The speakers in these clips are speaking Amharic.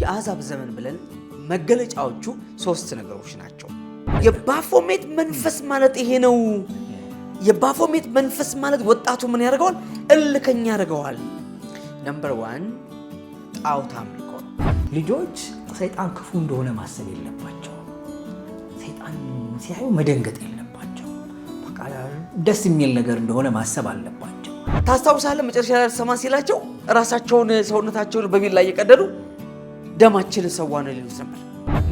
የአሕዛብ ዘመን ብለን መገለጫዎቹ ሶስት ነገሮች ናቸው። የባፎሜት መንፈስ ማለት ይሄ ነው። የባፎሜት መንፈስ ማለት ወጣቱ ምን ያደርገዋል? እልከኛ ያደርገዋል። ነምበር 1 ጣዖት አምልኮ። ልጆች ሰይጣን ክፉ እንደሆነ ማሰብ የለባቸው። ሰይጣን ሲያዩ መደንገጥ የለባቸው። በቃ ደስ የሚል ነገር እንደሆነ ማሰብ አለባቸው። ታስታውሳለህ? መጨረሻ ላይ ሰማ ሲላቸው ራሳቸውን ሰውነታቸውን በቢላ ላይ እየቀደዱ ደማችንን ሰዋን ሊሉት ነበር።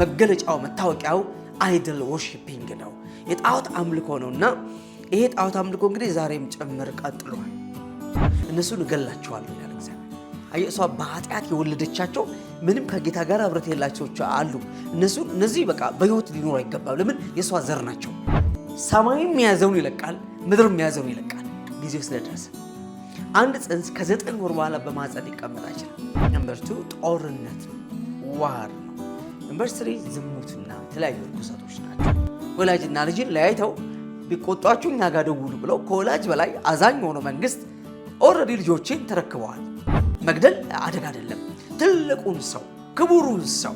መገለጫው መታወቂያው አይደል ወርሺፒንግ ነው፣ የጣዖት አምልኮ ነውና ይሄ ጣዖት አምልኮ እንግዲህ ዛሬም ጭምር ቀጥሏል። እነሱን እገላቸዋለሁ ይላል እግዚአብሔር። እሷ በኃጢአት የወለደቻቸው ምንም ከጌታ ጋር ህብረት የሌላቸው አሉ። እነዚህ በቃ በህይወት ሊኖሩ አይገባም። ለምን? የእሷ ዘር ናቸው። ሰማይም የያዘውን ይለቃል፣ ምድርም የያዘውን ይለቃል። ጊዜው ስለደረሰ አንድ ጽንስ ከ9 ወር በኋላ በማህፀን ሊቀመጥ አይችልም። ነምበር 2 ጦርነት ነው፣ ዋር ነው። ነምበር 3 ዝሙትና የተለያዩ ርኩሰቶች ናቸው። ወላጅና ልጅን ለያይተው ቢቆጧችሁ እኛ ጋር ደውሉ ብለው ከወላጅ በላይ አዛኝ ሆኖ መንግስት ኦልሬዲ ልጆችን ተረክበዋል። መግደል አደጋ አይደለም። ትልቁን ሰው ክቡሩን ሰው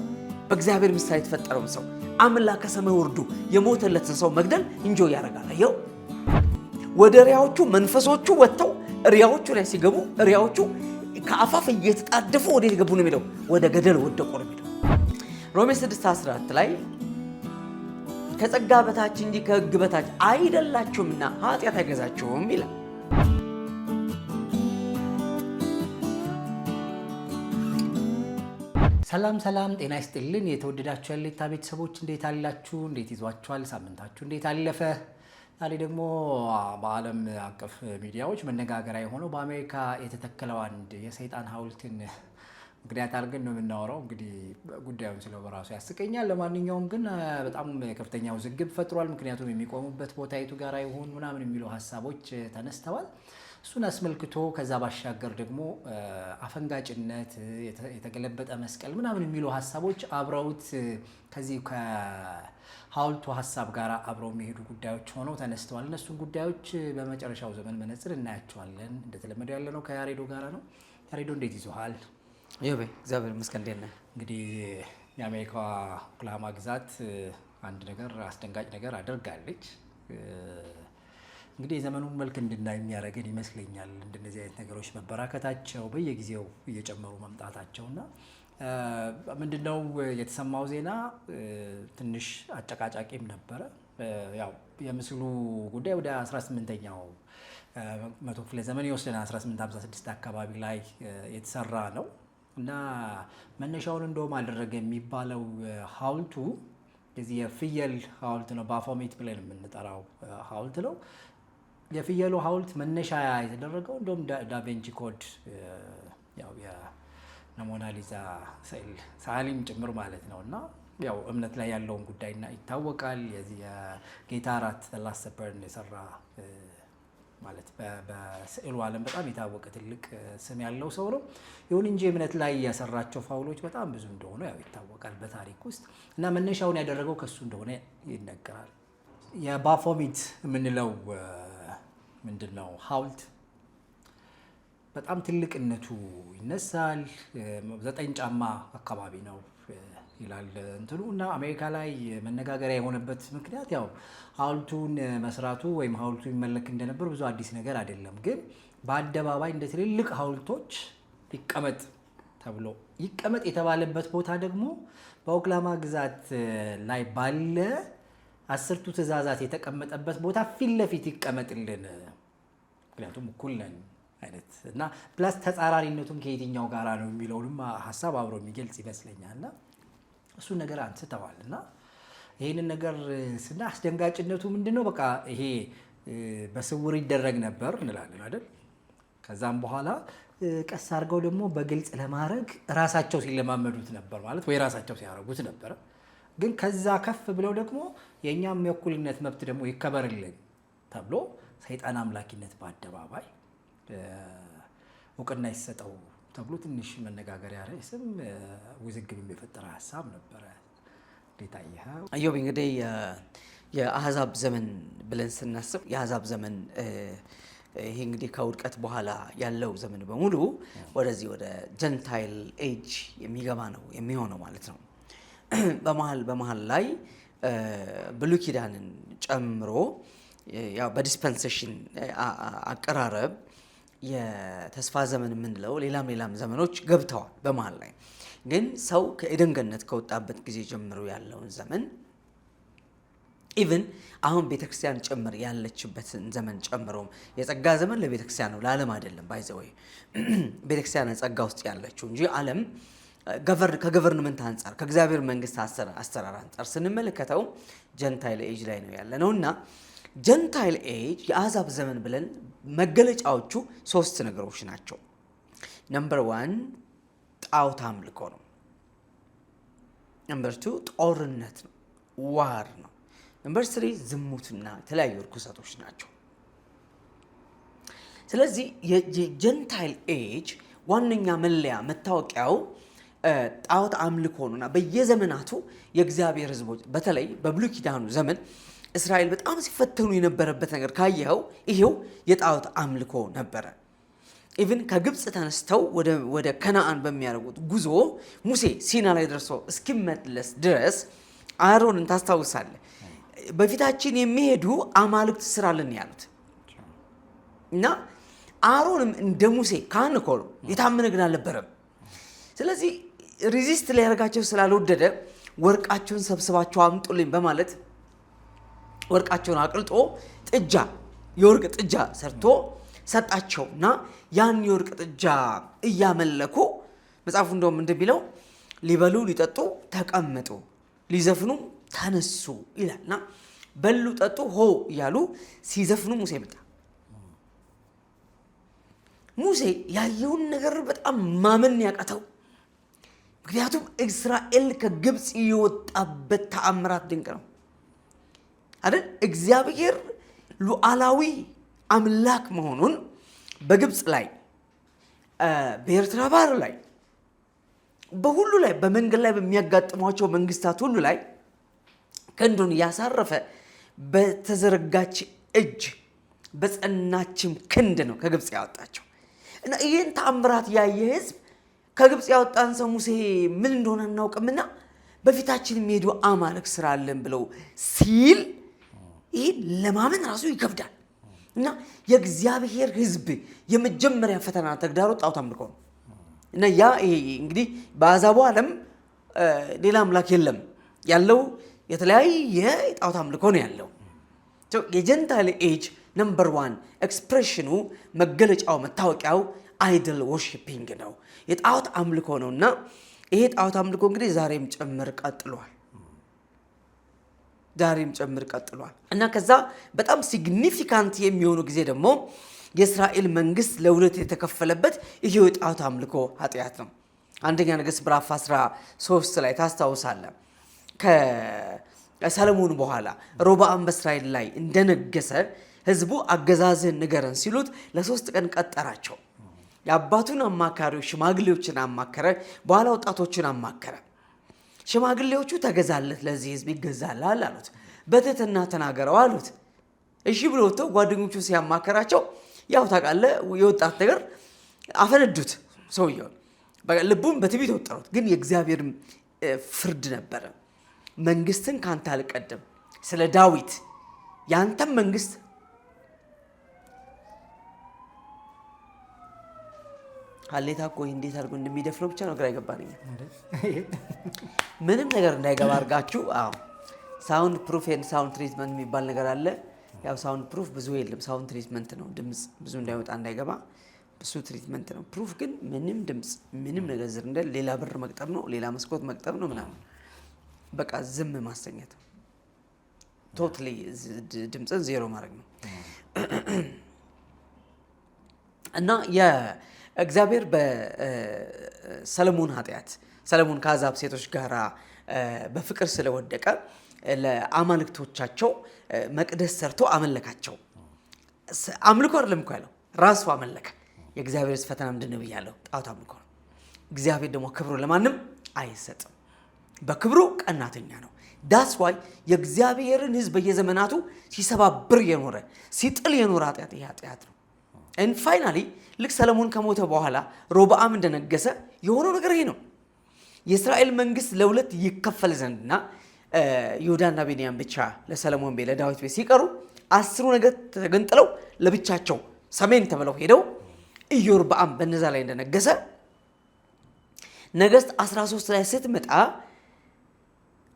በእግዚአብሔር ምሳሌ የተፈጠረውን ሰው አምላክ ከሰማይ ወርዶ የሞተለትን ሰው መግደል እንጆ ያደርጋል። ይኸው ወደ ሪያዎቹ መንፈሶቹ ወጥተው ሪያዎቹ ላይ ሲገቡ ሪያዎቹ ከአፋፍ እየተጣደፉ ወደ ገቡ ነው የሚለው፣ ወደ ገደል ወደቁ ነው የሚለው። ሮሜ 6:14 ላይ ከጸጋ በታች እንጂ ከሕግ በታች አይደላችሁምና ኃጢአት አይገዛችሁም ይላል። ሰላም ሰላም፣ ጤና ይስጥልን የተወደዳችሁ ያሌታ ቤተሰቦች እንዴት አላችሁ? እንዴት ይዟችኋል? ሳምንታችሁ እንዴት አለፈ? ዛሬ ደግሞ በዓለም አቀፍ ሚዲያዎች መነጋገሪያ የሆነው በአሜሪካ የተተከለው አንድ የሰይጣን ሐውልትን ምክንያት አድርገን ነው የምናወራው። እንግዲህ ጉዳዩን ስለው በራሱ ያስቀኛል። ለማንኛውም ግን በጣም ከፍተኛ ውዝግብ ፈጥሯል። ምክንያቱም የሚቆሙበት ቦታ የቱ ጋር ይሆን ምናምን የሚሉ ሀሳቦች ተነስተዋል። እሱን አስመልክቶ ከዛ ባሻገር ደግሞ አፈንጋጭነት፣ የተገለበጠ መስቀል ምናምን የሚሉ ሀሳቦች አብረውት ከዚህ ከሐውልቱ ሀሳብ ጋር አብረው የሚሄዱ ጉዳዮች ሆነው ተነስተዋል። እነሱን ጉዳዮች በመጨረሻው ዘመን መነጽር እናያቸዋለን። እንደተለመደው ያለ ነው ከያሬዶ ጋር ነው። ያሬዶ እንዴት ይዞሃል? ይሄ እግዚአብሔር ይመስገን። እንዴት ነህ? እንግዲህ የአሜሪካ ኦክላሆማ ግዛት አንድ ነገር አስደንጋጭ ነገር አድርጋለች። እንግዲህ የዘመኑን መልክ እንድናይ የሚያደርገን ይመስለኛል። እንደነዚህ አይነት ነገሮች መበራከታቸው በየጊዜው እየጨመሩ መምጣታቸውና ምንድነው የተሰማው ዜና ትንሽ አጨቃጫቂም ነበረ። ያው የምስሉ ጉዳይ ወደ 18ኛው መቶ ክፍለ ዘመን ይወስደናል። 1856 አካባቢ ላይ የተሰራ ነው እና መነሻውን እንደውም አደረገ የሚባለው ሐውልቱ የዚህ የፍየል ሐውልት ነው። ባፎሜት ብለን የምንጠራው ሐውልት ነው። የፍየሉ ሐውልት መነሻ የተደረገው እንደውም ዳቬንቺ ኮድ ያው የሞናሊዛ ስዕል ሰዓሊም ጭምር ማለት ነው እና ያው እምነት ላይ ያለውን ጉዳይና ይታወቃል። የዚህ የጌታ እራት ላስት ሰፐርን የሰራ ማለት በስዕሉ ዓለም በጣም የታወቀ ትልቅ ስም ያለው ሰው ነው። ይሁን እንጂ እምነት ላይ ያሰራቸው ፋውሎች በጣም ብዙ እንደሆነ ያው ይታወቃል በታሪክ ውስጥ እና መነሻውን ያደረገው ከሱ እንደሆነ ይነገራል። የባፎሜት የምንለው ምንድነው ሐውልት በጣም ትልቅነቱ ይነሳል። 9 ጫማ አካባቢ ነው ይላል እንትኑ እና አሜሪካ ላይ መነጋገሪያ የሆነበት ምክንያት ያው ሐውልቱን መስራቱ ወይም ሐውልቱ ይመለክ እንደነበር ብዙ አዲስ ነገር አይደለም። ግን በአደባባይ እንደ ትልልቅ ሐውልቶች ይቀመጥ ተብሎ ይቀመጥ የተባለበት ቦታ ደግሞ በኦክላሆማ ግዛት ላይ ባለ 10ቱ ትእዛዛት የተቀመጠበት ቦታ ፊት ለፊት ይቀመጥልን፣ ምክንያቱም እኩል ነን አይነት እና ፕላስ ተጻራሪነቱም ከየትኛው ጋራ ነው የሚለውንም ሀሳብ አብሮ የሚገልጽ ይመስለኛልና እሱን ነገር አንስተዋል። እና ይህንን ነገር ስና አስደንጋጭነቱ ምንድነው? በቃ ይሄ በስውር ይደረግ ነበር እንላለን አይደል? ከዛም በኋላ ቀስ አድርገው ደግሞ በግልጽ ለማድረግ ራሳቸው ሲለማመዱት ነበር ማለት ወይ ራሳቸው ሲያደርጉት ነበር። ግን ከዛ ከፍ ብለው ደግሞ የእኛም የእኩልነት መብት ደግሞ ይከበርልን ተብሎ ሰይጣን አምላኪነት በአደባባይ እውቅና ይሰጠው ተብሎ ትንሽ መነጋገሪያ ርዕስም ውዝግብ የፈጠረ ሀሳብ ነበረ። እንዴት አየኸው? አዮብ እንግዲህ የአሕዛብ ዘመን ብለን ስናስብ የአሕዛብ ዘመን ይሄ እንግዲህ ከውድቀት በኋላ ያለው ዘመን በሙሉ ወደዚህ ወደ ጀንታይል ኤጅ የሚገባ ነው የሚሆነው ማለት ነው። በመሃል ላይ ብሉይ ኪዳንን ጨምሮ ያው በዲስፐንሴሽን አቀራረብ የተስፋ ዘመን የምንለው ሌላም ዘመኖች ገብተዋል። በመሃል ላይ ግን ሰው ከኤደን ገነት ከወጣበት ጊዜ ጀምሮ ያለውን ዘመን ኢቭን አሁን ቤተክርስቲያን ጭምር ያለችበትን ዘመን ጨምሮ የጸጋ ዘመን ለቤተክርስቲያን ነው፣ ለዓለም አይደለም። ባይዘወይ ቤተክርስቲያን ጸጋ ውስጥ ያለችው እንጂ ዓለም ከገቨርንመንት አንጻር ከእግዚአብሔር መንግስት አሰራር አንጻር ስንመለከተው ጀንታይል ኤጅ ላይ ነው ያለ ነውና ጀንታይል ኤጅ የአሕዛብ ዘመን ብለን መገለጫዎቹ 3 ነገሮች ናቸው። ነምበር 1 ጣዖት አምልኮ ነው። ነምበር 2 ጦርነት ነው፣ ዋር ነው። ነምበር 3 ዝሙትና የተለያዩ ርኩሰቶች ናቸው። ስለዚህ የጀንታይል ኤጅ ዋነኛ መለያ መታወቂያው ጣዖት አምልኮ ነውና በየዘመናቱ የእግዚአብሔር ሕዝቦች በተለይ በብሉይ ኪዳኑ ዘመን እስራኤል በጣም ሲፈተኑ የነበረበት ነገር ካየኸው ይሄው የጣዖት አምልኮ ነበረ። ኢቭን ከግብፅ ተነስተው ወደ ከነዓን በሚያደርጉት ጉዞ ሙሴ ሲና ላይ ደርሶ እስኪመለስ ድረስ አሮንን ታስታውሳለህ፣ በፊታችን የሚሄዱ አማልክት ስራልን ያሉት እና አሮንም እንደ ሙሴ ካህን እኮ ነው፣ የታመነ ግን አልነበረም። ስለዚህ ሪዚስት ሊያደርጋቸው ስላልወደደ ወርቃቸውን ሰብስባቸው አምጡልኝ በማለት ወርቃቸውን አቅልጦ የወርቅ ጥጃ ሰርቶ ሰጣቸውና ያን የወርቅ ጥጃ እያመለኩ መጽሐፉ እንደውም እንደሚለው ሊበሉ ሊጠጡ ተቀመጡ፣ ሊዘፍኑ ተነሱ ይላልና በሉ ጠጡ ሆ እያሉ ሲዘፍኑ ሙሴ መጣ። ሙሴ ያየውን ነገር በጣም ማመን ያቃተው፣ ምክንያቱም እስራኤል ከግብፅ የወጣበት ተአምራት ድንቅ ነው አይደል? እግዚአብሔር ሉዓላዊ አምላክ መሆኑን በግብፅ ላይ በኤርትራ ባህር ላይ በሁሉ ላይ በመንገድ ላይ በሚያጋጥሟቸው መንግስታት ሁሉ ላይ ክንዱን ያሳረፈ በተዘረጋች እጅ በጸናችም ክንድ ነው ከግብፅ ያወጣቸው እና ይህን ተአምራት ያየ ህዝብ ከግብፅ ያወጣን ሰው ሙሴ ምን እንደሆነ እናውቅምና በፊታችን የሚሄዱ አማልክት ስራለን ብለው ሲል ይህ ለማመን ራሱ ይከብዳል። እና የእግዚአብሔር ህዝብ የመጀመሪያ ፈተና ተግዳሮት ጣዖት አምልኮ ነው። እና ያ እንግዲህ በአሕዛቡ ዓለም ሌላ አምላክ የለም ያለው የተለያየ ጣዖት አምልኮ ነው ያለው። የጀንታይል ኤጅ ነምበር 1 ኤክስፕሬሽኑ መገለጫው መታወቂያው አይደል ወርሺፒንግ ነው፣ የጣዖት አምልኮ ነውና ይሄ ጣዖት አምልኮ እንግዲህ ዛሬም ጭምር ቀጥሏል እና ከዛ በጣም ሲግኒፊካንት የሚሆኑ ጊዜ ደግሞ የእስራኤል መንግስት ለሁለት የተከፈለበት ይሄው የጣዖት አምልኮ ኃጢአት ነው። አንደኛ ነገሥት ምዕራፍ 13 ላይ ታስታውሳለህ። ከሰለሞን በኋላ ሮብዓም በእስራኤል ላይ እንደነገሰ ህዝቡ አገዛዝህን ንገረን ሲሉት ለ3 ቀን ቀጠራቸው። የአባቱን አማካሪዎች ሽማግሌዎችን አማከረ፣ በኋላ ወጣቶችን አማከረ። ሽማግሌዎቹ ተገዛለት፣ ለዚህ ህዝብ ይገዛላል አሉት። በትህትና ተናገረው አሉት። እሺ ብሎ ወጥተው ጓደኞቹ ሲያማከራቸው ያው ታውቃለህ የወጣት ነገር አፈነዱት። ሰውየው ልቡን በትዕቢት ወጠሩት። ግን የእግዚአብሔር ፍርድ ነበረ። መንግስትን ካንተ አልቀደም፣ ስለ ዳዊት ያንተም መንግስት ሀሌታ እኮ እንዴት አድርጎ እንደሚደፍረው ብቻ ነው ግራ ይገባኝ። ምንም ነገር እንዳይገባ አድርጋችሁ ሳውንድ ፕሩፍ ኤንድ ሳውንድ ትሪትመንት የሚባል ነገር አለ። ያው ሳውንድ ፕሩፍ ብዙ የለም፣ ሳውንድ ትሪትመንት ነው። ድምፅ ብዙ እንዳይወጣ እንዳይገባ ብዙ ትሪትመንት ነው። ፕሩፍ ግን ምንም ድምፅ ምንም ነገር ዝር እንደ ሌላ በር መቅጠብ ነው፣ ሌላ መስኮት መቅጠብ ነው ምናምን፣ በቃ ዝም ማሰኘት ነው። ቶታሊ ድምፅን ዜሮ ማድረግ ነው። እና የእግዚአብሔር በሰለሞን ኃጢአት ሰለሞን ከአሕዛብ ሴቶች ጋር በፍቅር ስለወደቀ ለአማልክቶቻቸው መቅደስ ሰርቶ አመለካቸው። አምልኮ አይደለም እኮ ያለው ራሱ አመለከ። የእግዚአብሔር ፈተና ምንድን ነው ብያለሁ? ጣዖት አምልኮ ነው። እግዚአብሔር ደግሞ ክብሩ ለማንም አይሰጥም፣ በክብሩ ቀናተኛ ነው። ዳስ ዋይ የእግዚአብሔርን ሕዝብ በየዘመናቱ ሲሰባብር የኖረ ሲጥል የኖረ ኃጢአት ይሄ ኃጢአት ነው። and finally ልክ ሰለሞን ከሞተ በኋላ ሮብዓም እንደነገሰ የሆነው ነገር ይሄ ነው። የእስራኤል መንግስት ለሁለት ይከፈል ዘንድና ይሁዳና ቤንያም ብቻ ለሰለሞን ቤት ለዳዊት ቤት ሲቀሩ 10 ነገድ ተገንጥለው ለብቻቸው ሰሜን ተብለው ሄደው ኢዮርብዓም በነዛ ላይ እንደነገሰ ነገስት 13 ላይ ስትመጣ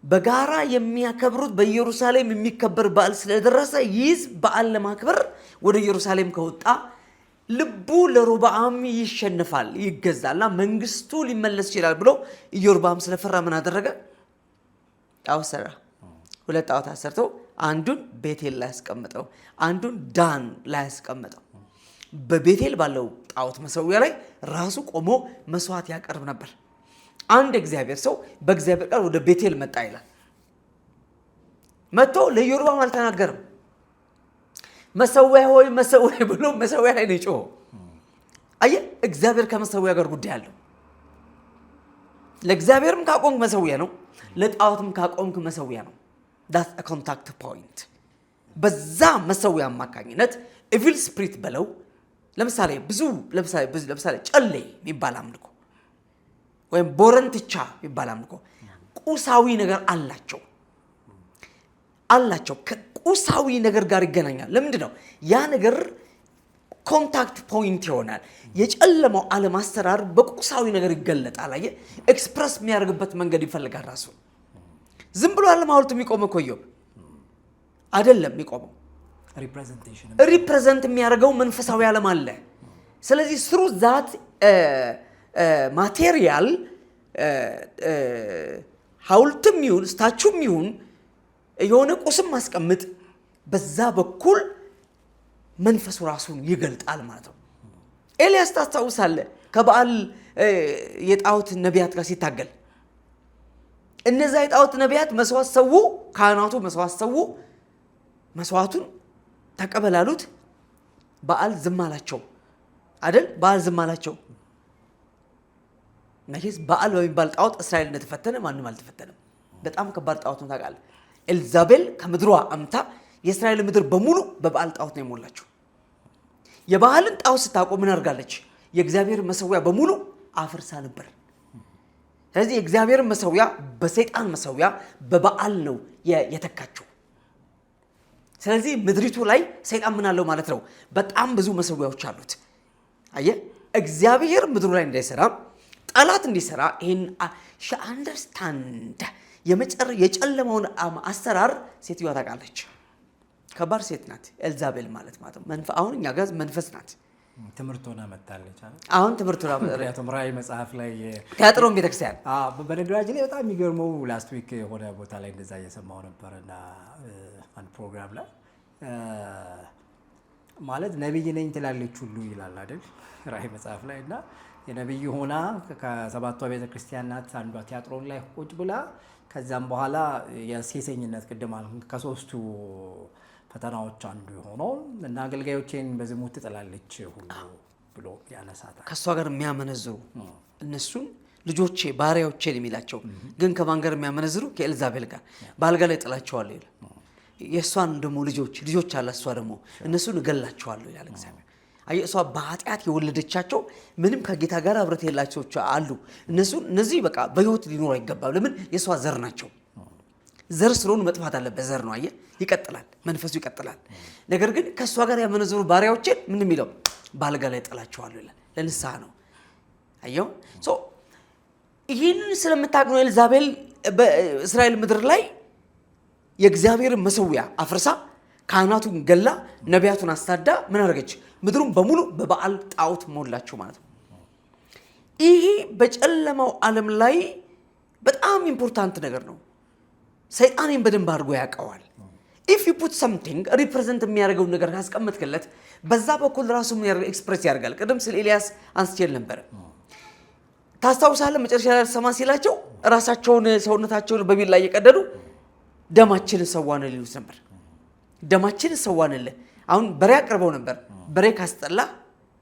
በጋራ የሚያከብሩት በኢየሩሳሌም የሚከበር በዓል ስለደረሰ ይዝ በዓል ለማክበር ወደ ኢየሩሳሌም ከወጣ ልቡ ለሮብዓም ይሸነፋል ይገዛልና መንግስቱ ሊመለስ ይችላል ብሎ ኢዮርብዓም ስለፈራ ምን አደረገ? ጣዖት ሰራ። 2 ጣዖት አሰርተው አንዱን ቤቴል ላይ ያስቀመጠው አንዱን ዳን ላይ ያስቀመጠው። በቤቴል ባለው ጣዖት መሰዊያ ላይ ራሱ ቆሞ መስዋዕት ያቀርብ ነበር። አንድ እግዚአብሔር ሰው በእግዚአብሔር ቃል ወደ ቤቴል መጣ ይላል። መጥቶ ለኢዮርብዓም አልተናገረም። መሰዊያ ሆይ መሰዊያ ብሎ መሰዊያ ላይ ነው የጮኸው። አየ እግዚአብሔር ከመሰዊያ ጋር ጉዳይ አለው። ለእግዚአብሔርም ካቆምክ መሰዊያ ነው፣ ለጣዖትም ካቆምክ መሰዊያ ነው። that's a contact point። በዛ መሰዊያ አማካኝነት evil spirit በለው ለምሳሌ ጨሌ የሚባል አምልኮ ወይም ቦረንትቻ የሚባል አምልኮ ቁሳዊ ነገር አላቸው ከቁሳዊ ነገር ጋር ይገናኛል። ለምንድን ነው ያ ነገር ኮንታክት ፖይንት ይሆናል? የጨለማው ዓለም አሰራር በቁሳዊ ነገር ይገለጣል። አየ ኤክስፕረስ የሚያደርግበት መንገድ ይፈልጋል። ራሱ ዝም ብሎ ዓለም ሐውልት የሚቆመው እኮ ኢዮብ አይደለም የሚቆመው፣ ሪፕሬዘንት የሚያደርገው መንፈሳዊ ዓለም አለ። ስለዚህ ስሩ ዛት ማቴሪያል ሐውልትም ይሁን ስታቹም ይሁን የሆነ ቁስም ማስቀምጥ በዛ በኩል መንፈሱ ራሱን ይገልጣል ማለት ነው። ኤልያስ ታስታውሳለህ ከበዓል የጣዖት ነቢያት ጋር ሲታገል እነዛ የጣዖት ነቢያት መስዋዕት ሰው ካህናቱ መስዋዕት ሰው መስዋዕቱን ተቀበላሉት። በዓል ዝም አላቸው አይደል? በዓል ዝም አላቸው። መቼስ በዓል በሚባል ጣዖት እስራኤል እንደተፈተነ ማንም አልተፈተነም። በጣም ከባድ ጣዖት ነው ታውቃለህ። ኤልዛቤል ከምድሯ አምታ የእስራኤል ምድር በሙሉ በበዓል ጣዖት ነው የሞላችው። የበዓልን ጣዖት ስታቆም ምን አድርጋለች? የእግዚአብሔር መሰዊያ በሙሉ አፍርሳ ነበር። ስለዚህ የእግዚአብሔር መሰዊያ በሰይጣን መሰዊያ በበዓል ነው የተካችው። ስለዚህ ምድሪቱ ላይ ሰይጣን ምን አለው ማለት ነው? በጣም ብዙ መሰዊያዎች አሉት። አየህ እግዚአብሔር ምድሩ ላይ እንዳይሰራ ጠላት እንዲሰራ ይሄን አንደርስታንድ የጨለማውን አሰራር ሴትዮዋ ታውቃለች። ከባድ ሴት ናት ኤልዛቤል ማለት ነው። አሁን እኛ ጋር መንፈስ ናት። ትምህርት ሆና መጣለች። አሁን ትምህርት ሆና ምክንያቱም ራእይ መጽሐፍ ላይ ቲያትሮን ቤተክርስቲያን በነገራችን ላይ በጣም የሚገርመው ላስት ዊክ የሆነ ቦታ ላይ እንደዛ እየሰማሁ ነበርና አንድ ፕሮግራም ላይ ማለት ነብይ ነኝ ትላለች ሁሉ ይላል አይደል ራእይ መጽሐፍ ላይ እና የነብይ ሆና ከሰባቷ ቤተክርስቲያን ናት አንዷ ቲያትሮን ላይ ቁጭ ብላ ከዛም በኋላ የሴሰኝነት ቅድማል ከሶስቱ ፈተናዎች አንዱ ሆነው እና አገልጋዮቼን በዝሙት ትጥላለች ሁሉ ብሎ ያነሳታል። ከሷ ጋር የሚያመነዝሩ እነሱን ልጆቼ ባሪያዎቼን የሚላቸው ግን ከማን ጋር የሚያመነዝሩ? ከኤልዛቤል ጋር ባልጋ ላይ ጥላቸዋለሁ ይላል። የእሷን ደግሞ ልጆች አለ እሷ ደግሞ እነሱን እገላቸዋለሁ ይላል እግዚአብሔር። እሷ በኃጢአት የወለደቻቸው ምንም ከጌታ ጋር አብረት የላቸው አሉ። እነዚህ በቃ በህይወት ሊኖሩ አይገባም። ለምን? የእሷ ዘር ናቸው። ዘር ስለሆኑ መጥፋት አለበት። ዘር ነው። አየህ ይቀጥላል፣ መንፈሱ ይቀጥላል። ነገር ግን ከእሷ ጋር ያመነዘሩ ባሪያዎችን ምን የሚለው ባልጋ ላይ ጥላቸዋለሁ ይላል። ለንስሐ ነው። አየው ይህንን ስለምታውቅ ነው ኤልዛቤል በእስራኤል ምድር ላይ የእግዚአብሔርን መሰዊያ አፍርሳ ካህናቱን ገላ ነቢያቱን አሳዳ ምን አደረገች? ምድሩን በሙሉ በበዓል ጣዖት ሞላቸው ማለት ነው። ይሄ በጨለማው ዓለም ላይ በጣም ኢምፖርታንት ነገር ነው። ሰይጣንን በደንብ አድርጎ ያውቀዋል። if you put something represent የሚያደርገው ነገር ካስቀመጥክለት በዛ በኩል ራሱ ምን ያደርጋል? ኤክስፕሬስ ያደርጋል። ቀደም ሲል ኤልያስ አንስቼል ነበር። ታስታውሳለህ? መጨረሻ ላይ ሰማ ሲላቸው ራሳቸውን ሰውነታቸውን በቢላ ላይ እየቀደዱ ደማችንን ሰዋን ሊሉት ነበር። ደማችንን ሰዋንልህ። አሁን በሬ አቅርበው ነበር። በሬ ካስጠላ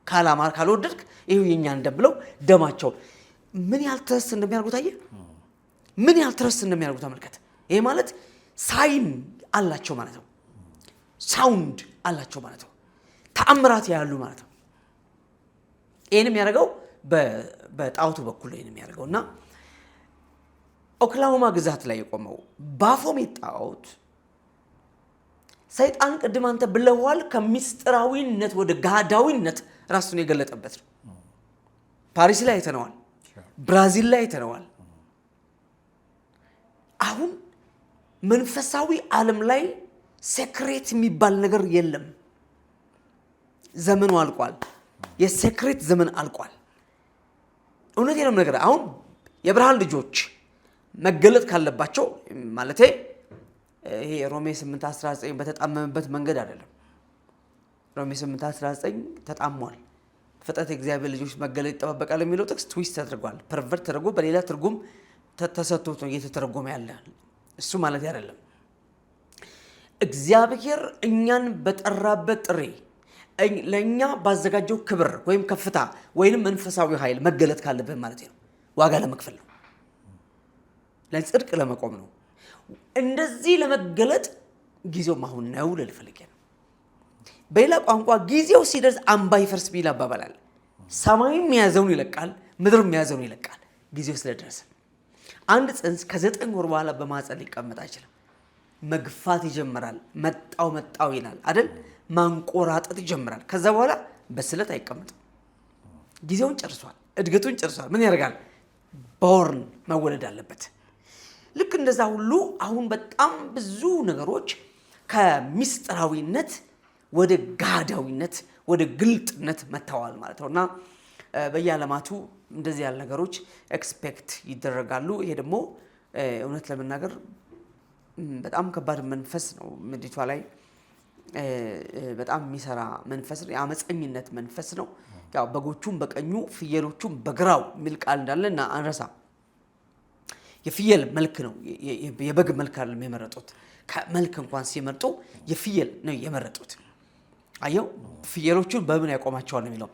ካላማር ካልወደድክ ይሄው የኛ እንደብለው ደማቸው ምን ያህል ትረስ እንደሚያርጉት አየህ? ምን ያህል ትረስ እንደሚያርጉት ተመልከት። ይሄ ማለት ሳይን አላቸው ማለት ነው። ሳውንድ አላቸው ማለት ነው። ተአምራት ያያሉ ማለት ነው። ይሄንም ያደርገው በጣውቱ በኩል ነው የሚያደርገውና ኦክላሆማ ግዛት ላይ የቆመው ባፎሜት ጣዖት ሰይጣን ቅድም አንተ ብለዋል ከሚስጥራዊነት ወደ ጋዳዊነት ራሱን የገለጠበት ነው። ፓሪስ ላይ አይተነዋል፣ ብራዚል ላይ አይተነዋል። አሁን መንፈሳዊ ዓለም ላይ ሴክሬት የሚባል ነገር የለም። ዘመኑ አልቋል። የሴክሬት ዘመን አልቋል። እውነቴን ነው ነገር አሁን የብርሃን ልጆች መገለጥ ካለባቸው ማለቴ ይሄ ሮሜ 8:19 በተጣመመበት መንገድ አይደለም። ሮሜ 8:19 ተጣሟል። ፍጥረት የእግዚአብሔር ልጆች መገለጥ ይጠባበቃል የሚለው ጥቅስ ትዊስት ተደርጓል። ፐርቨርት ተደርጎ በሌላ ትርጉም ተሰጥቶት ነው እየተተረጎመ ያለ። እሱ ማለት አይደለም። እግዚአብሔር እኛን በጠራበት ጥሪ ለእኛ ባዘጋጀው ክብር ወይም ከፍታ ወይም መንፈሳዊ ኃይል መገለጥ ካለብን ማለት ነው ዋጋ ለመክፈል ነው፣ ለጽድቅ ለመቆም ነው። እንደዚህ ለመገለጥ ጊዜው አሁን ነው ልልፈልግ ነው። በሌላ ቋንቋ ጊዜው ሲደርስ አምባ ይፈርስ ቢል አባባላል። ሰማይም የያዘውን ይለቃል፣ ምድርም የያዘውን ይለቃል። ጊዜው ስለደረሰ አንድ ጽንስ ከ9 ወር በኋላ በማህፀን ሊቀመጥ አይችልም። መግፋት ይጀምራል። መጣው ይላል አይደል? ማንቆራጠጥ ይጀምራል። ከዛ በኋላ በስለት አይቀመጥም። ጊዜውን ጨርሷል፣ እድገቱን ጨርሷል። ምን ያደርጋል? ቦርን መወለድ አለበት። ልክ እንደዛ ሁሉ አሁን በጣም ብዙ ነገሮች ከሚስጥራዊነት ወደ ጋዳዊነት ወደ ግልጥነት መጥተዋል ማለት ነውና በየዓለማቱ እንደዚህ ያለ ነገሮች ኤክስፔክት ይደረጋሉ። ይሄ ደግሞ እውነት ለመናገር በጣም ከባድ መንፈስ ነው። ምድሪቷ ላይ በጣም የሚሰራ መንፈስ ነው። የአመፀኝነት መንፈስ ነው። ያው በጎቹም በቀኙ ፍየሎቹም በግራው የሚል ቃል እንዳለና አንረሳ። የፍየል መልክ ነው፣ የበግ መልክ አይደለም የመረጡት። ከመልክ እንኳን ሲመርጡ የፍየል ነው የመረጡት። አየው ፍየሎቹን በምን ያቆማቸዋል ነው የሚለው።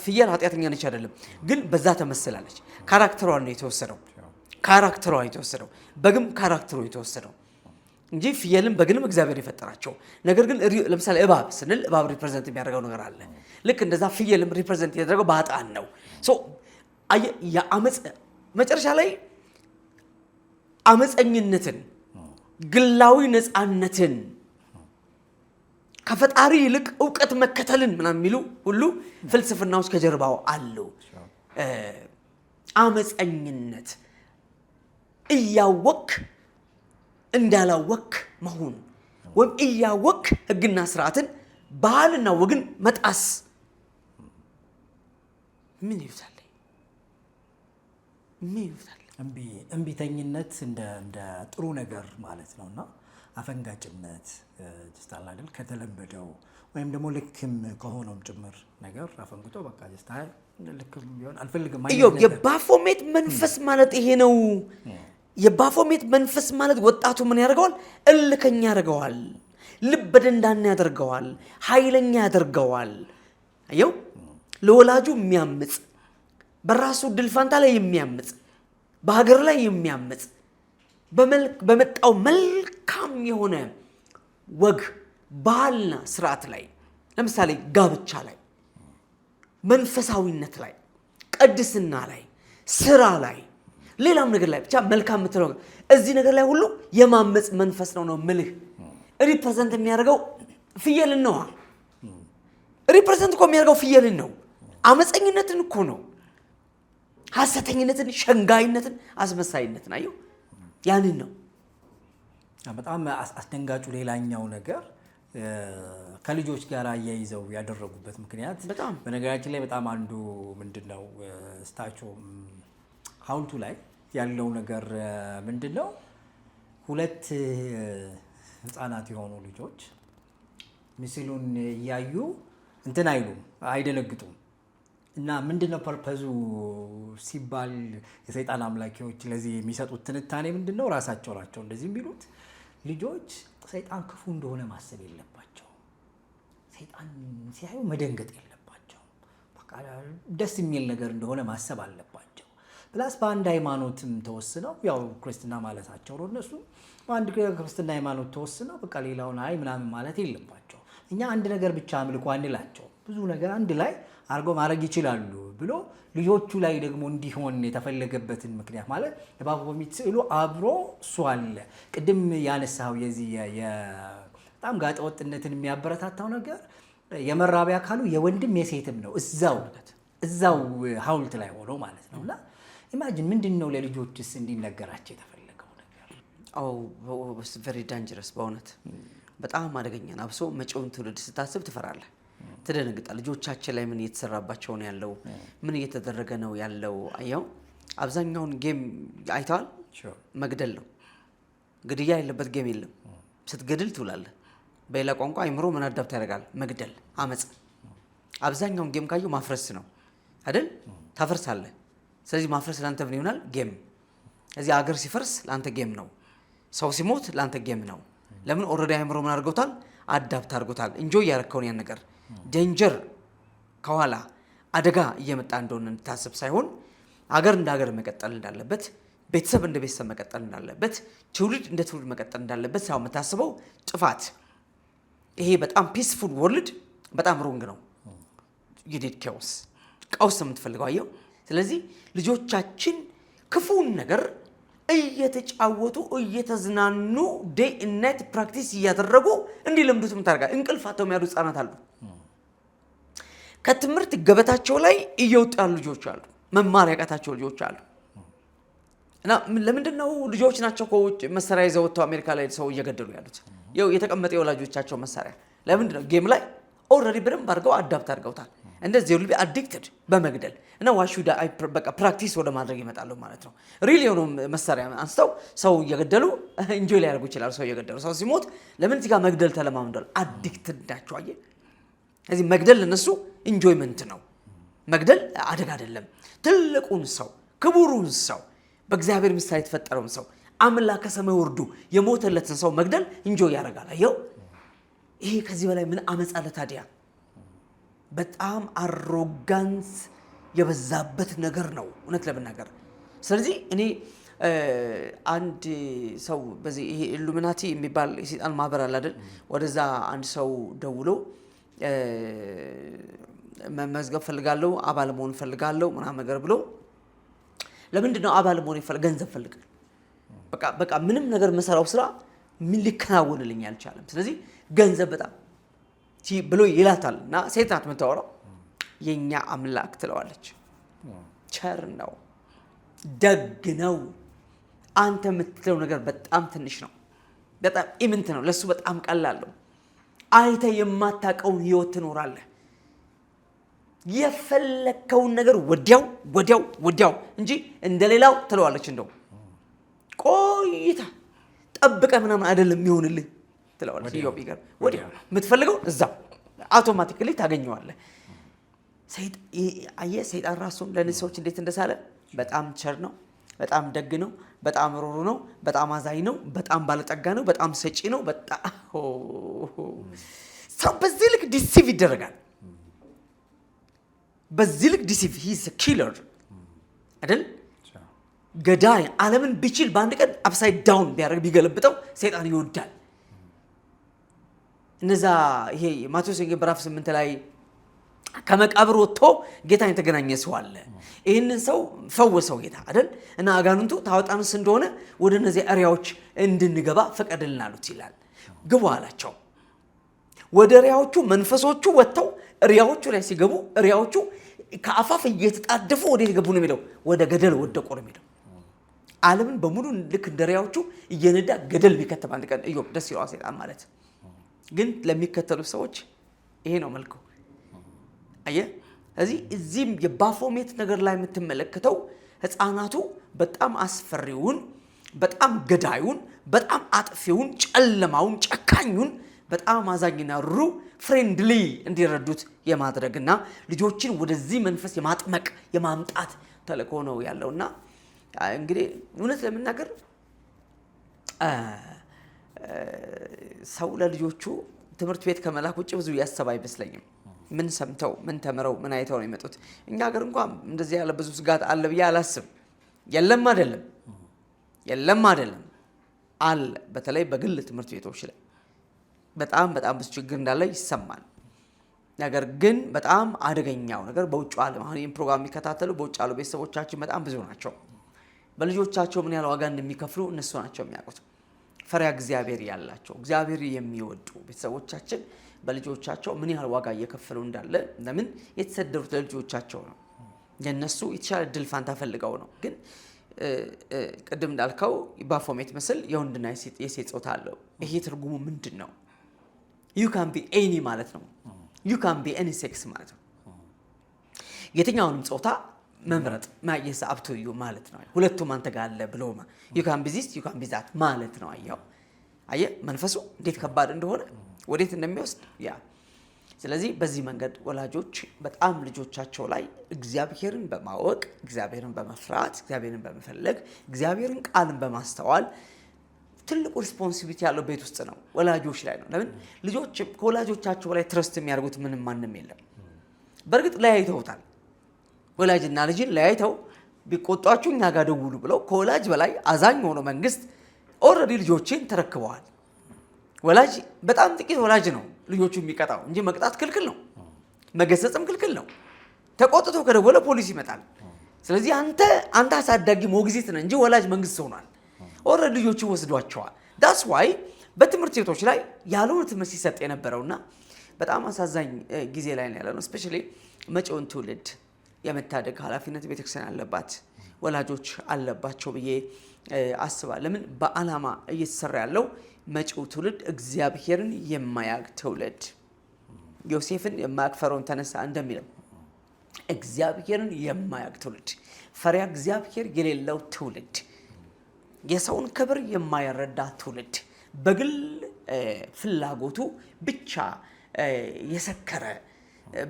ፍየል ኃጢአተኛ ነች አይደለም፣ ግን በዛ ተመስላለች። ካራክተሯን ነው የተወሰደው። በግም ካራክተሩ የተወሰደው እንጂ ፍየልም በግንም እግዚአብሔር የፈጠራቸው። ነገር ግን ለምሳሌ እባብ ስንል እባብ ሪፕሬዘንት የሚያደርገው ነገር አለ። ልክ እንደዛ ፍየልም ሪፕሬዘንት ያደረገው በኃጥአን ነው። የአመፅ መጨረሻ ላይ አመፀኝነትን፣ ግላዊ ነፃነትን፣ ከፈጣሪ ይልቅ እውቀት መከተልን ምናምን የሚሉ ሁሉ ፍልስፍናዎች ከጀርባው አሉ። አመፀኝነት እያወክ እንዳላወክ መሆን ወይም እያወክ ሕግና ስርዓትን ባህልና ወግን መጣስ ምን ይሉታል? እምቢተኝነት እንደ ጥሩ ነገር ማለት ነውና አፈንጋጭነት ጅስታል አይደል? ከተለመደው ወይም ደግሞ ልክም ከሆነም ጭምር ነገር አፈንግጦ በቃ ጅስታል ልክም ቢሆን አልፈልግም ማለት ነው። የባፎሜት መንፈስ ማለት ይሄ ነው። የባፎሜት መንፈስ ማለት ወጣቱ ምን ያደርገዋል? እልከኛ ያደርገዋል፣ ልበ ደንዳና ያደርገዋል፣ ኃይለኛ ያደርገዋል። አየው ለወላጁ የሚያምጽ፣ በራሱ ድል ፋንታ ላይ የሚያምጽ፣ በሀገር ላይ የሚያምጽ፣ በመጣው መልካም የሆነ ወግ ባህልና ስርዓት ላይ ለምሳሌ ጋብቻ ላይ፣ መንፈሳዊነት ላይ፣ ቅድስና ላይ፣ ስራ ላይ፣ ሌላም ነገር ላይ ብቻ መልካም የምትለው እዚህ ነገር ላይ ሁሉ የማመጽ መንፈስ ነው ምልህ። ሪፕሬዘንት የሚያደርገው ፍየልን ነው። ሪፕሬዘንት እኮ የሚያደርገው ፍየልን ነው። አመፀኝነትን እኮ ነው፣ ሐሰተኝነትን፣ ሸንጋይነትን፣ አስመሳይነትን። አየው ያንን ነው። በጣም አስደንጋጩ ሌላኛው ነገር ከልጆች ጋር አያይዘው ያደረጉበት ምክንያት በነገራችን ላይ በጣም አንዱ ምንድነው ስታቹ ሐውልቱ ላይ ያለው ነገር ምንድነው? ሁለት ህፃናት የሆኑ ልጆች ምስሉን እያዩ እንትን አይሉም፣ አይደነግጡም። እና ምንድነው ፐርፐዙ ሲባል የሰይጣን አምላኪዎች ለዚህ የሚሰጡት ትንታኔ ምንድነው? ራሳቸው ናቸው እንደዚህ የሚሉት። ልጆች ሰይጣን ክፉ እንደሆነ ማሰብ የለባቸው። ሰይጣን ሲያዩ መደንገጥ የለባቸው። በቃ ደስ የሚል ነገር እንደሆነ ማሰብ አለባቸው። ፕላስ በአንድ ሃይማኖትም ተወስነው ያው ክርስትና ማለታቸው ነው እነሱ። በአንድ ክርስትና ሃይማኖት ተወስነው በቃ ሌላውን አይ ምናምን ማለት የለባቸው። እኛ አንድ ነገር ብቻ አምልኮ አንላቸው። ብዙ ነገር አንድ ላይ አድርጎ ማድረግ ይችላሉ ብሎ ልጆቹ ላይ ደግሞ እንዲሆን የተፈለገበትን ምክንያት ማለት የባፎሚት ስዕሉ አብሮ እሱ አለ። ቅድም ያነሳው የዚህ በጣም ጋጠወጥነትን የሚያበረታታው ነገር የመራቢያ አካሉ የወንድም የሴትም ነው እዛው ሐውልት ላይ ሆኖ ማለት ነውና ኢማጂን ምንድነው ለልጆችስ እንዲነገራቸው የተፈለገው ነገር? ቬሪ ዳንጀረስ በእውነት በጣም አደገኛ ነው። አብሶ መጪውን ትውልድ ስታስብ ትፈራለህ፣ ትደነግጣለህ። ልጆቻችን ላይ ምን እየተሰራባቸው ነው ያለው? ምን እየተደረገ ነው ያለው? አየው አብዛኛውን ጌም አይተዋል። መግደል ነው፣ ግድያ ያለበት ጌም የለም። ስትገድል ትውላለህ። በሌላ ቋንቋ አይምሮ ምን አዳፕት ያደርጋል? መግደል፣ አመጽ። አብዛኛውን ጌም ካየው ማፍረስ ነው አይደል? ታፈርሳለህ። ስለዚህ ማፍረስ ላንተ ምን ይሆናል? ጌም። እዚህ አገር ሲፈርስ ላንተ ጌም ነው። ሰው ሲሞት ላንተ ጌም ነው። ለምን? ኦልሬዲ አይምሮ ምን አድርጎታል? አዳፕት አድርጎታል። ኢንጆይ ያረከውን ያን ነገር ዴንጀር ከኋላ አደጋ እየመጣ እንደሆነ እንድታስብ ሳይሆን አገር እንደ አገር መቀጠል እንዳለበት፣ ቤተሰብ እንደ ቤተሰብ መቀጠል እንዳለበት፣ ትውልድ እንደ ትውልድ መቀጠል እንዳለበት ሳይሆን የምታስበው ጥፋት። ይሄ በጣም ፒስፉል ወርልድ በጣም ሮንግ ነው። ይዲድ ኬዎስ ቀውስ የምትፈልገው አየው። ስለዚህ ልጆቻችን ክፉን ነገር እየተጫወቱ እየተዝናኑ ዴይ ኤንድ ናይት ፕራክቲስ እያደረጉ እንዲለምዱት ምታርጋ እንቅልፍ አጥተው የሚያዱ ህጻናት አሉ። ከትምህርት ገበታቸው ላይ እየወጡ ያሉ ልጆች አሉ። መማር ያቃታቸው ልጆች አሉ። እና ለምንድን ነው ልጆች ናቸው ከውጭ መሳሪያ ይዘው ወጥተው አሜሪካ ላይ ሰው እየገደሉ ያሉት? ያው የተቀመጠ የወላጆቻቸው መሳሪያ ለምንድን ነው? ጌም ላይ ኦልሬዲ በደንብ አድርገው አዳፕት አድርገውታል። እንደዚህ ሁሉ አዲክትድ በመግደል እና ዋሹዳ በቃ ፕራክቲስ ወደ ማድረግ ይመጣሉ ማለት ነው። ሪል የሆኑ መሳሪያ አንስተው ሰው እየገደሉ ኢንጆይ ሊያደርጉ ይችላሉ። ሰው እየገደሉ ሰው ሲሞት ለምን እዚህ ጋር መግደል ተለማምደዋል። አዲክትድ ናቸው። አየህ፣ እዚህ መግደል ለነሱ ኢንጆይመንት ነው። መግደል አደጋ አይደለም። ትልቁን ሰው ክቡሩን ሰው በእግዚአብሔር ምሳሌ የተፈጠረውን ሰው አምላክ ከሰማይ ወርዶ የሞተለትን ሰው መግደል ኢንጆይ ያደርጋል። አየው፣ ይሄ ከዚህ በላይ ምን አመጽ አለ ታዲያ? በጣም አሮጋንስ የበዛበት ነገር ነው እውነት ለመናገር። ስለዚህ እኔ አንድ ሰው በዚህ ይሄ ኢሉሚናቲ የሚባል የሰይጣን ማህበር አለ አይደል? ወደዛ አንድ ሰው ደውሎ መመዝገብ ፈልጋለሁ፣ አባል መሆን ፈልጋለሁ ምናምን ነገር ብሎ ለምንድን ነው አባል መሆን ይፈልጋል? ገንዘብ ፈልጋል። በቃ ምንም ነገር መሰራው ስራ ምን ሊከናወንልኝ አልቻለም። ስለዚህ ገንዘብ በጣም ብሎ ይላታል። እና ሴት ናት የምታወራው። የኛ አምላክ ትለዋለች። ቸር ነው፣ ደግ ነው። አንተ የምትለው ነገር በጣም ትንሽ ነው፣ በጣም ኢምንት ነው። ለሱ በጣም ቀላል ነው። አይተ የማታውቀውን ህይወት ትኖራለህ። የፈለከውን ነገር ወዲያው እንጂ እንደሌላው ትለዋለች። እንደው ቆይታ ጠብቀ ምናምን አይደለም የሚሆንልህ ትለዋለች። ኢዮብ ይገር ወዲያው የምትፈልገው እዛው አውቶማቲካሊ ታገኘዋለህ። ሰይጣን ራሱን ለነዚህ ሰዎች እንዴት እንደሳለ በጣም ቸር ነው፣ በጣም ደግ ነው፣ በጣም ሩሩ ነው፣ በጣም አዛኝ ነው፣ በጣም ባለጠጋ ነው፣ በጣም ሰጪ ነው። በጣም ሰው በዚህ ልክ ዲሲቭ ይደረጋል። በዚህ ልክ ዲሲቭ ሂዝ ኪለር አይደል? ገዳይ ዓለምን ቢችል በአንድ ቀን አፕሳይድ ዳውን ቢያደርግ ቢገለብጠው ሰይጣን ይወዳል። እነዛ ይሄ ማቴዎስ ወንጌል ምዕራፍ 8 ላይ ከመቃብር ወጥቶ ጌታን የተገናኘ ሰው አለ። ይህንን ሰው ፈወሰው ጌታ አይደል? እና አጋንንቱ ታወጣንስ እንደሆነ ወደ እነዚህ እሪያዎች እንድንገባ ፈቀድልን አሉት ይላል። ግቡ አላቸው። ወደ እሪያዎቹ መንፈሶቹ ወጥተው እሪያዎቹ ላይ ሲገቡ እሪያዎቹ ከአፋፍ እየተጣደፉ ወደ ገቡ ነው የሚለው፣ ወደ ገደል ወደቁ ነው የሚለው። ዓለምን በሙሉ ልክ እንደ እሪያዎቹ እየነዳ ገደል ቢከተብ አንድ ቀን ኢዮብ ደስ ይለዋል ሰይጣን ማለት። ግን ለሚከተሉ ሰዎች ይሄ ነው መልኩ። አየህ፣ እዚህም የባፎሜት ነገር ላይ የምትመለከተው ህፃናቱ በጣም አስፈሪውን፣ በጣም ገዳዩን፣ በጣም አጥፊውን፣ ጨለማውን፣ ጨካኙን በጣም አዛኝና ሩ ፍሬንድሊ እንዲረዱት የማድረግና ልጆችን ወደዚህ መንፈስ የማጥመቅ የማምጣት ተልእኮ ነው ያለውና እንግዲህ እውነት ለመናገር ሰው ለልጆቹ ትምህርት ቤት ከመላክ ውጭ ብዙ ያሰብ አይመስለኝም። ምን ሰምተው ምን ተምረው ምን አይተው ነው የመጡት? እኛ ሀገር እንኳን እንደዚህ ያለ ብዙ ስጋት አለ ብዬ አላስብ። የለም አይደለም አለ። በተለይ በግል ትምህርት ቤቶች ላይ በጣም ብዙ ችግር እንዳለ ይሰማል። ነገር ግን በጣም አደገኛው ነገር በውጭ ዓለም አሁን ይህን ፕሮግራም የሚከታተሉ በውጭ ዓለም ቤተሰቦቻችን በጣም ብዙ ናቸው። በልጆቻቸው ምን ያህል ዋጋ እንደሚከፍሉ እነሱ ናቸው የሚያውቁት። ፈሪሃ እግዚአብሔር ያላቸው እግዚአብሔር የሚወዱ ቤተሰቦቻችን በልጆቻቸው ምን ያህል ዋጋ እየከፈሉ እንዳለ ለምን የተሰደሩት ለልጆቻቸው ነው። የነሱ የተሻለ ድል ፋንታ ፈልገው ነው። ግን ቅድም እንዳልከው ባፎሜት መስል የወንድና የሴት ጾታ አለው። ይሄ ትርጉሙ ምንድነው? you can be any ማለት ነው። you can be any sex ማለት ነው። የትኛውንም ጾታ መምረጥ ማየስ up to you ማለት ነው። ሁለቱም አንተ ጋር አለ ብሎ you can be this you can be that ማለት ነው። አየ መንፈሱ እንዴት ከባድ እንደሆነ ወዴት እንደሚወስድ ያ። ስለዚህ በዚህ መንገድ ወላጆች በጣም ልጆቻቸው ላይ እግዚአብሔርን በማወቅ እግዚአብሔርን በመፍራት እግዚአብሔርን በመፈለግ እግዚአብሔርን ቃልን በማስተዋል ትልቁ ሪስፖንሲቢሊቲ ያለው ቤት ውስጥ ነው፣ ወላጆች ላይ ነው። ለምን ልጆች ከወላጆቻቸው ላይ ትረስት የሚያደርጉት ምንም ማንም የለም። በእርግጥ ለያይተውታል። ወላጅና ልጅን ለያይተው ቢቆጣችሁ እኛ ጋር ደውሉ ብለው ከወላጅ በላይ አዛኝ ሆኖ መንግስት ኦልሬዲ ልጆችን ተረክበዋል። ወላጅ በጣም ጥቂት ወላጅ ነው ልጆቹ የሚቀጣው እንጂ መቅጣት ክልክል ነው፣ መገሰጽም ክልክል ነው። ተቆጥቶ ከደወለ ፖሊስ ይመጣል። ስለዚህ አንተ አሳዳጊ ሞግዚት ነህ እንጂ ወላጅ መንግስት ሆኗል። ኦልሬዲ ልጆቹ ወስዷቸዋል። ዳትስ ዋይ በትምህርት ቤቶች ላይ ያለውን ትምህርት ሲሰጥ የነበረውና በጣም አሳዛኝ ጊዜ ላይ ነው ያለነው። ስፔሻሊ መጪውን ትውልድ የመታደግ ኃላፊነት ቤተክርስቲያን አለባት፣ ወላጆች አለባቸው ብዬ አስባለሁ። ለምን በዓላማ እየተሰራ ያለው መጪው ትውልድ እግዚአብሔርን የማያውቅ ትውልድ ዮሴፍን የማያውቅ ፈርዖን ተነሳ እንደሚለው እግዚአብሔርን የማያውቅ ትውልድ፣ ፈሪሃ እግዚአብሔር የሌለው ትውልድ፣ የሰውን ክብር የማይረዳ ትውልድ፣ በግል ፍላጎቱ ብቻ የሰከረ፣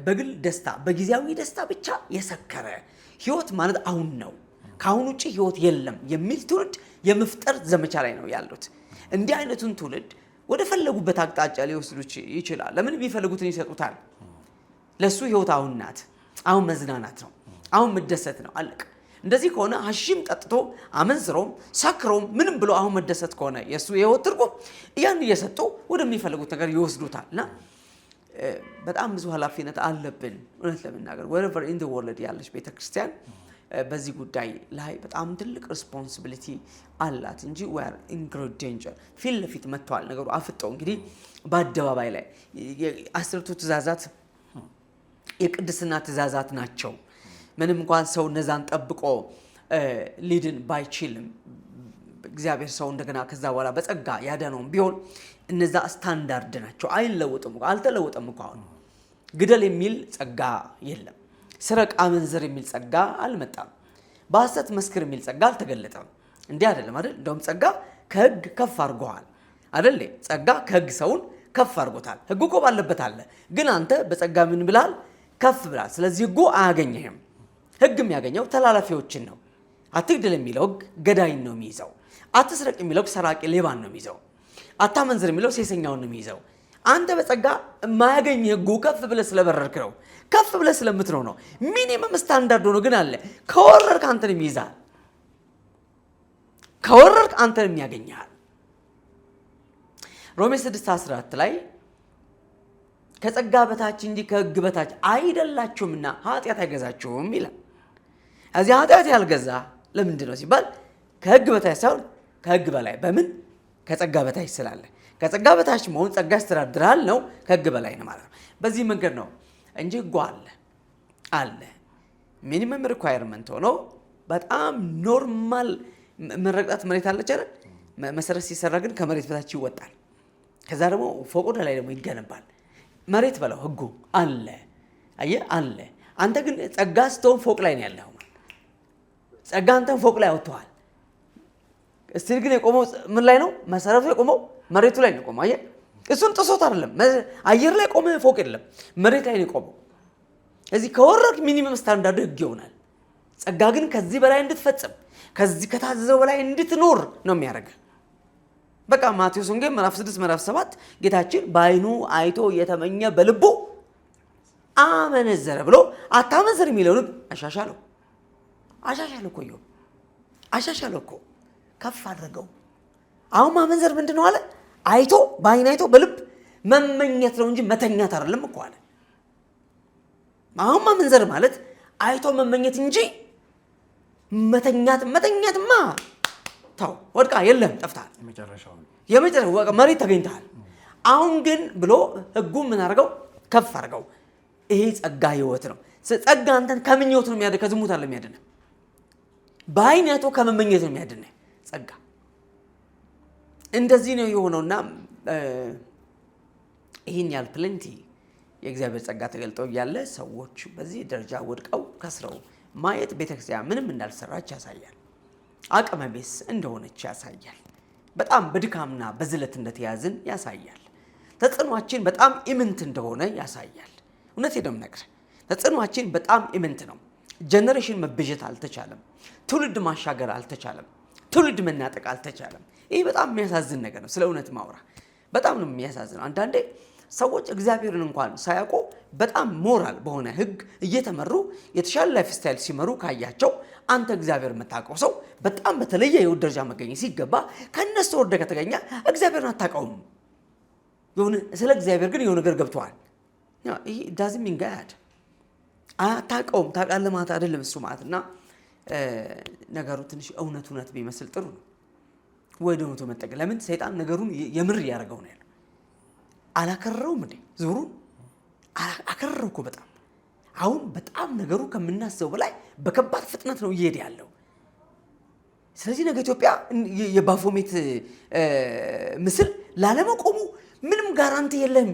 በግል ደስታ በጊዜያዊ ደስታ ብቻ የሰከረ ህይወት ማለት አሁን ነው፣ ካሁን ውጪ ህይወት የለም የሚል ትውልድ የመፍጠር ዘመቻ ላይ ነው ያሉት። እንዲህ አይነቱን ትውልድ ወደ ፈለጉበት አቅጣጫ ሊወስዱ ይችላል። ለምን ቢፈልጉትን ይሰጡታል። ለሱ ህይወት አሁን ናት፣ አሁን መዝናናት ነው፣ አሁን መደሰት ነው፣ አለቀ። እንደዚህ ከሆነ ሀሺም ጠጥቶ አመንዝሮም ሰክሮም ምንም ብሎ አሁን መደሰት ከሆነ የሱ የህይወት ትርጉም ያን እየሰጡ ወደሚፈልጉት ነገር ይወስዱታልና በጣም ብዙ ኃላፊነት አለብን። እውነት ለመናገር wherever in the world ያለች ቤተክርስቲያን በዚህ ጉዳይ ላይ በጣም ትልቅ ሪስፖንሲቢሊቲ አላት እንጂ we are in great danger። ፊት ለፊት መጥቷል ነገሩ አፍጠው። እንግዲህ በአደባባይ ላይ አስርቱ ትእዛዛት የቅድስና ትእዛዛት ናቸው። ምንም እንኳን ሰው እነዛን ጠብቆ ሊድን ባይችልም እግዚአብሔር ሰው እንደገና ከዛ በኋላ በጸጋ ያዳነውም ቢሆን እነዛ ስታንዳርድ ናቸው፣ አይለወጥም። አልተለወጠም እኮ አሁን ግደል የሚል ጸጋ የለም። ስረቅ አመንዝር የሚል ጸጋ አልመጣም። በሐሰት መስክር የሚል ጸጋ አልተገለጠም። እንዲህ አይደለም አይደል? እንደውም ጸጋ ከህግ ከፍ አድርጎሃል አይደል? ጸጋ ከህግ ሰውን ከፍ አድርጎታል። ህጉ እኮ ባለበት አለ፣ ግን አንተ በጸጋ ምን ብላል? ከፍ ብላል። ስለዚህ ህጉ አያገኘህም። ህግ የሚያገኘው ተላላፊዎችን ነው። አትግደል የሚለው ህግ ገዳይን ነው የሚይዘው። አትስረቅ የሚለው ሰራቂ ሌባን ነው የሚይዘው። አታመንዝር የሚለው ሴሰኛውን ነው የሚይዘው። አንተ በጸጋ የማያገኝ ህጉ ከፍ ብለህ ስለበረርክ ነው፣ ከፍ ብለህ ስለምትኖር ነው። ሚኒመም ስታንዳርድ ሆኖ ግን አለ። ከወረርክ አንተንም ይይዛል፣ ከወረርክ አንተንም ያገኛል። ሮሜ 6:14 ላይ ከጸጋ በታች እንጂ ከህግ በታች አይደላችሁምና ኃጢአት አይገዛችሁም ይላል። እዚህ ኃጢአት ያልገዛ ለምንድን ነው ሲባል ከህግ በታች ሳይሆን ከህግ በላይ በምን ከጸጋ በታች ስላለ። ከጸጋ በታች መሆን ጸጋ ያስተዳድራል ነው፣ ከህግ በላይ ነው ማለት ነው። በዚህ መንገድ ነው እንጂ ህጉ አለ ሚኒመም ሪኳየርመንት ሆኖ በጣም ኖርማል መረቅጣት መሬት አለች አይደል? መሰረት ሲሰራ ግን ከመሬት በታች ይወጣል። ከዛ ደግሞ ፎቅ ወደ ላይ ደግሞ ይገነባል። መሬት በለው ህጉ አለ። አየህ አለ። አንተ ግን ጸጋ ስትሆን ፎቅ ላይ ነው ያለው። ጸጋ አንተን ፎቅ ላይ አውጥቷል። እስቲ ግን የቆመው ምን ላይ ነው? መሰረቱ የቆመው መሬቱ ላይ ነው የቆመው። አየህ እሱን ጥሶት አይደለም። አየር ላይ ቆመ ፎቅ የለም፣ መሬት ላይ ነው የቆመው። እዚህ ከወረድክ ሚኒመም ስታንዳርድ ህግ ይሆናል። ጸጋ ግን ከዚህ በላይ እንድትፈጽም ከዚህ ከታዘዘው በላይ እንድትኖር ነው የሚያደርግ። በቃ ማቴዎስ ወንጌል ምዕራፍ 6 ምዕራፍ 7 ጌታችን በዓይኑ አይቶ የተመኘ በልቡ አመነዘረ ብሎ አታመንዝር የሚለውን አሻሻለው እኮ አሻሻለው እኮ ከፍ አድርገው። አሁን ማመንዘር ምንድነው አለ? አይቶ በዓይን አይቶ በልብ መመኘት ነው እንጂ መተኛት አይደለም እኮ አለ። አሁን ማመንዘር ማለት አይቶ መመኘት እንጂ መተኛትማ ተው ወድቃ የለም ጠፍታል። የመጨረሻው መሬት ተገኝተሃል። አሁን ግን ብሎ ህጉ ምን አድርገው ከፍ አድርገው ይሄ ጸጋ ህይወት ነው። ጸጋ አንተን ከምኞት ነው የሚያድን፣ ከዝሙት አለ የሚያድን፣ በአይን አይቶ ከመመኘት ነው የሚያድን ጸጋ። እንደዚህ ነው የሆነውና ይህን ያህል ፕሌንቲ የእግዚአብሔር ጸጋ ተገልጠው እያለ ሰዎች በዚህ ደረጃ ወድቀው ከስረው ማየት ቤተክርስቲያን ምንም እንዳልሰራች ያሳያል። አቅመ ቢስ እንደሆነች ያሳያል። በጣም በድካምና በዝለት እንደተያዝን ያሳያል። ተጽዕኗችን በጣም ኢምንት እንደሆነ ያሳያል። እውነቴን ነው የምነግርህ፣ ተጽዕኗችን በጣም ኢምንት ነው። ጀነሬሽን መበጀት አልተቻለም። ትውልድ ማሻገር አልተቻለም። ትውልድ መናጠቅ አልተቻለም። ይህ በጣም የሚያሳዝን ነገር ነው። ስለ እውነት ማውራ በጣም ነው የሚያሳዝነው። አንዳንዴ ሰዎች እግዚአብሔርን እንኳን ሳያውቁ በጣም ሞራል በሆነ ህግ እየተመሩ የተሻለ ላይፍ ስታይል ሲመሩ ካያቸው አንተ እግዚአብሔር የምታውቀው ሰው በጣም በተለየ የህይወት ደረጃ መገኘት ሲገባ ከነሱ ወርደ ከተገኘ እግዚአብሔርን አታውቀውም። ስለ እግዚአብሔር ግን የሆነ ነገር ገብተዋል። ይሄ ዳዝንት ሚን ጋድ አታውቀውም። ታውቃለህ ማለት አይደለም እሱ ማለትና ነገሩ ትንሽ እውነት ቢመስል ጥሩ ነው። ወደ እውነቱ መጠቀ ለምን ሰይጣን ነገሩን የምር ያደርገው ነው ያለው። አላከረረውም እንዴ ዙሩን አከረረው እኮ በጣም አሁን በጣም ነገሩ ከምናስበው በላይ በከባድ ፍጥነት ነው እየሄደ ያለው። ስለዚህ ነገ ኢትዮጵያ የባፎሜት ምስል ላለመቆሙ ምንም ጋራንቲ የለም።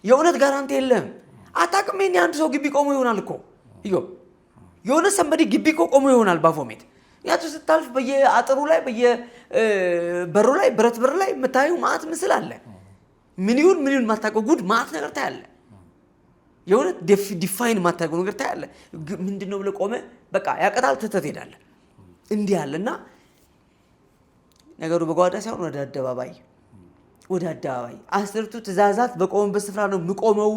የእውነት ጋራንቲ የለም። አታውቅም። ይሄን አንድ ሰው ግቢ ቆሞ ይሆናል እኮ የሆነ ሰንበዲ ግቢ እኮ ቆሞ ይሆናል ባፎሜት። ያቱ ስታልፍ በየአጥሩ ላይ በየበሩ ላይ ብረት በር ላይ የምታየው ማዕት ምስል አለ። ምን ይሁን ማታውቀው ጉድ ማዕት ነገር ታያለ። የሆነ ዲፋይን ማታውቀው ነገር ታያለ። ምንድነው ብለህ ቆመ በቃ ያቀጣል ትተህ ትሄዳለህ። እንዲህ ያለና ነገሩ በጓዳ ሳይሆን ወደ አደባባይ አስርቱ ትእዛዛት በቆመበት ስፍራ ነው የምቆመው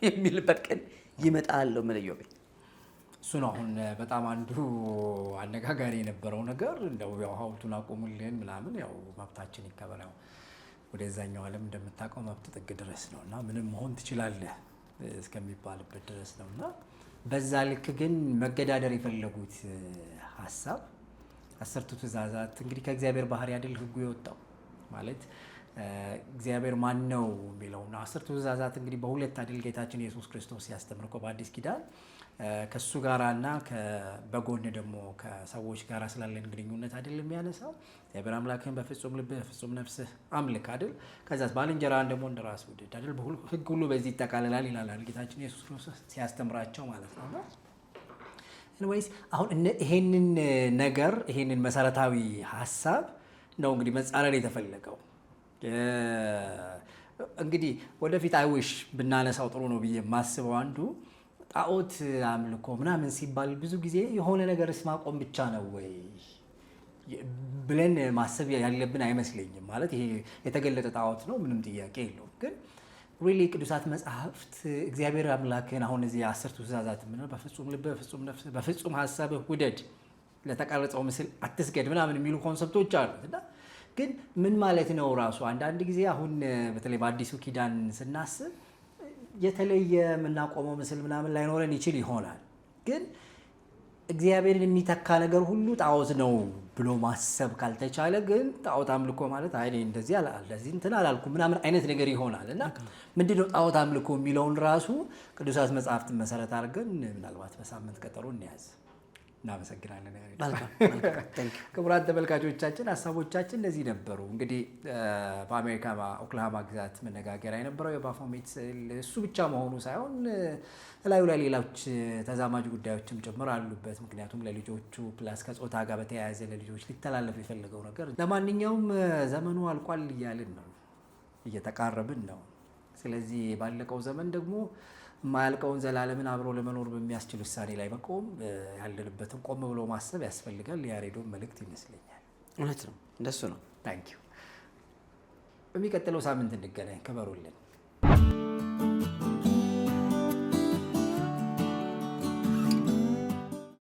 የሚልበት ቀን ይመጣል። መለየው እሱ ነው አሁን በጣም አንዱ አነጋጋሪ የነበረው ነገር። እንደው ያው ሀውልቱን አቆሙልን ምናምን ያው መብታችን ይከበር፣ ያው ወደዛኛው ዓለም እንደምታውቀው መብት ጥግ ድረስ ነውና ምንም መሆን ትችላለህ እስከሚባልበት ድረስ ነውና በዛ ልክ ግን መገዳደር የፈለጉት ሐሳብ አስርቱ ትእዛዛት እንግዲህ ከእግዚአብሔር ባህሪ አይደል ህጉ የወጣው ማለት እግዚአብሔር ማን ነው የሚለውና አስርቱ ትእዛዛት እንግዲህ በሁለት አይደል ጌታችን ኢየሱስ ክርስቶስ ያስተምር እኮ በአዲስ ኪዳን ከሱ ጋራና በጎን ደግሞ ከሰዎች ጋር ስላለን ግንኙነት አይደለም የሚያነሳው። እግዚአብሔር አምላክህን በፍጹም ልብህ በፍጹም ነፍስህ አምልክ አይደል። ከዛስ ባልንጀራህን ደግሞ እንደራስህ ውደድ አይደል። ህግ ሁሉ በዚህ ይጠቃልላል ይላል ጌታችን ኢየሱስ ክርስቶስ ሲያስተምራቸው ማለት ነው። ወይስ አሁን ይሄንን ነገር ይሄንን መሰረታዊ ሐሳብ ነው እንግዲህ መጻረር የተፈለገው። እንግዲህ ወደፊት አይውሽ ብናነሳው ጥሩ ነው ብዬ የማስበው አንዱ ጣዖት አምልኮ ምናምን ሲባል ብዙ ጊዜ የሆነ ነገርስ ማቆም ብቻ ነው ወይ ብለን ማሰብ ያለብን አይመስለኝም። ማለት ይሄ የተገለጠ ጣዖት ነው ምንም ጥያቄ የለውም። ግን ሪሊ ቅዱሳት መጽሐፍት እግዚአብሔር አምላክን አሁን እዚህ አስርቱ ትእዛዛት ምን በፍጹም ልብህ በፍጹም ነፍስህ በፍጹም ሐሳብህ ውደድ፣ ለተቀረጸው ምስል አትስገድ ምናምን የሚሉ ኮንሰፕቶች አሉት እና ግን ምን ማለት ነው ራሱ አንዳንድ ጊዜ አሁን በተለይ በአዲሱ ኪዳን ስናስብ የተለየ የምናቆመው ምስል ምናምን ላይኖረን ይችል ይሆናል። ግን እግዚአብሔርን የሚተካ ነገር ሁሉ ጣዖት ነው ብሎ ማሰብ ካልተቻለ ግን ጣዖት አምልኮ ማለት አይ እንደዚህ እንደዚህ እንትን አላልኩም ምናምን አይነት ነገር ይሆናል እና ምንድነው ጣዖት አምልኮ የሚለውን ራሱ ቅዱሳት መጽሐፍትን መሰረት አድርገን ምናልባት በሳምንት ቀጠሮ እንያዝ። እናመሰግናለን። ክቡራን ተመልካቾቻችን ሀሳቦቻችን እነዚህ ነበሩ። እንግዲህ በአሜሪካ ኦክላሃማ ግዛት መነጋገሪያ የነበረው የባፎሜት ስዕል እሱ ብቻ መሆኑ ሳይሆን ላዩ ላይ ሌሎች ተዛማጅ ጉዳዮችም ጭምር አሉበት። ምክንያቱም ለልጆቹ ፕላስ ከጾታ ጋር በተያያዘ ለልጆች ሊተላለፍ የፈለገው ነገር ለማንኛውም ዘመኑ አልቋል እያልን ነው፣ እየተቃረብን ነው። ስለዚህ ባለቀው ዘመን ደግሞ የማያልቀውን ዘላለምን አብሮ ለመኖር በሚያስችል ውሳኔ ላይ መቆም ያለንበትን ቆም ብሎ ማሰብ ያስፈልጋል። የያሬዶን መልእክት ይመስለኛል። እውነት ነው፣ እንደሱ ነው። ታንኪዩ። በሚቀጥለው ሳምንት እንገናኝ። ክበሩልን።